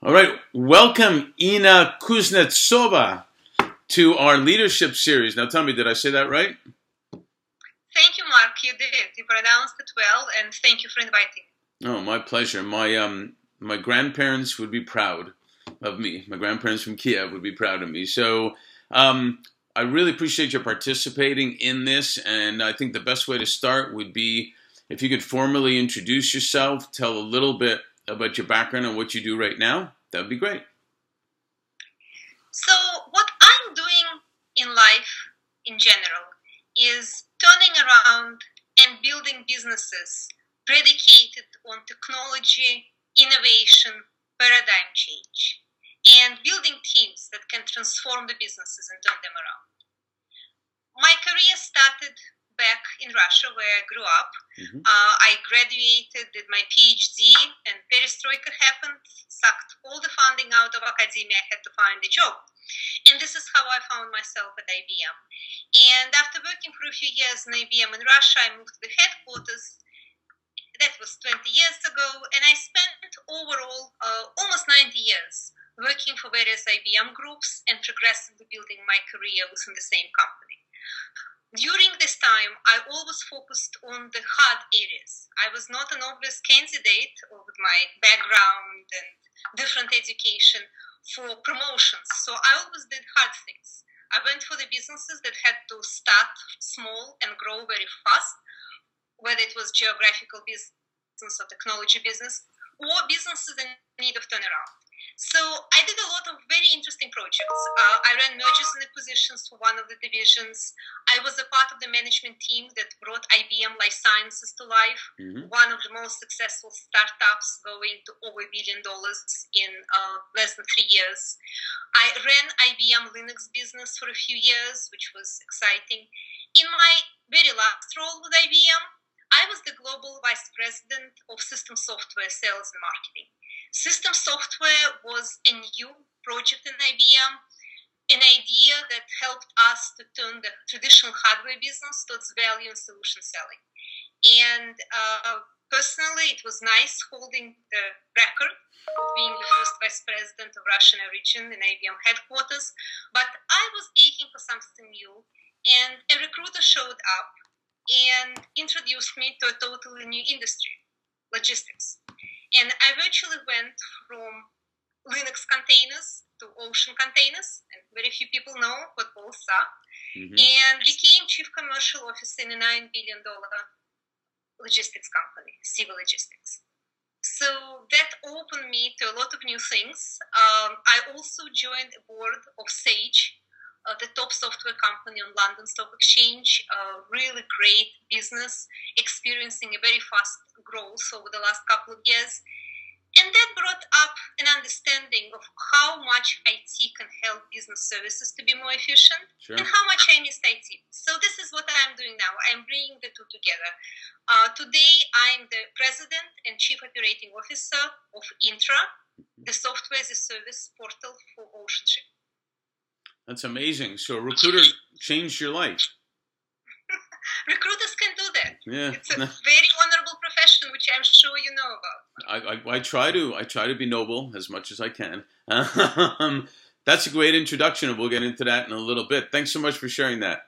All right, welcome Inna Kusnetzova to our leadership series. Now tell me, did I say that right? Thank you, Mark. You did. You pronounced it well, and thank you for inviting me. Oh, my pleasure. My grandparents would be proud of me. My grandparents from Kiev would be proud of me. So I really appreciate your participating in this, and I think the best way to start would be if you could formally introduce yourself, tell a little bit about your background and what you do right now. That would be great. So what I'm doing in life in general is turning around and building businesses predicated on technology, innovation, paradigm change, and building teams that can transform the businesses and turn them around. My career started back in Russia, where I grew up. I graduated, did my PhD, and perestroika happened, sucked all the funding out of academia. I had to find a job. And this is how I found myself at IBM. And after working for a few years in IBM in Russia, I moved to the headquarters. That was 20 years ago. And I spent overall almost 90 years working for various IBM groups and progressively building my career within the same company. During this time, I always focused on the hard areas. I was not an obvious candidate with my background and different education for promotions. So I always did hard things. I went for the businesses that had to start small and grow very fast, whether it was geographical business or technology business, or businesses in need of turnaround. So I did a lot of very interesting projects. I ran mergers and acquisitions for one of the divisions. I was a part of the management team that brought IBM Life Sciences to life, one of the most successful startups going to over $1 billion in less than 3 years. I ran IBM Linux business for a few years, which was exciting. In my very last role with IBM, I was the global vice president of system software sales and marketing. System software was a new project in IBM, an idea that helped us to turn the traditional hardware business towards value and solution selling. And personally, it was nice holding the record of being the first vice president of Russian origin in IBM headquarters, but I was aching for something new, and a recruiter showed up and introduced me to a totally new industry, logistics. And I virtually went from Linux containers to ocean containers, and very few people know what both are, and became chief commercial officer in a $9 billion logistics company, Civil Logistics. So that opened me to a lot of new things. I also joined a board of Sage, the top software company on London Stock Exchange, a really great business, experiencing a very fast growth over the last couple of years. And that brought up an understanding of how much IT can help business services to be more efficient, and how much I missed IT. So this is what I'm doing now. I'm bringing the two together. Today, I'm the president and chief operating officer of Inttra, the software as a service portal for ocean shipping. That's amazing. So a recruiter changed your life. Recruiters can do that. Yeah. It's a very honorable profession, which I'm sure you know about. I try to be noble as much as I can. That's a great introduction, and we'll get into that in a little bit. Thanks so much for sharing that.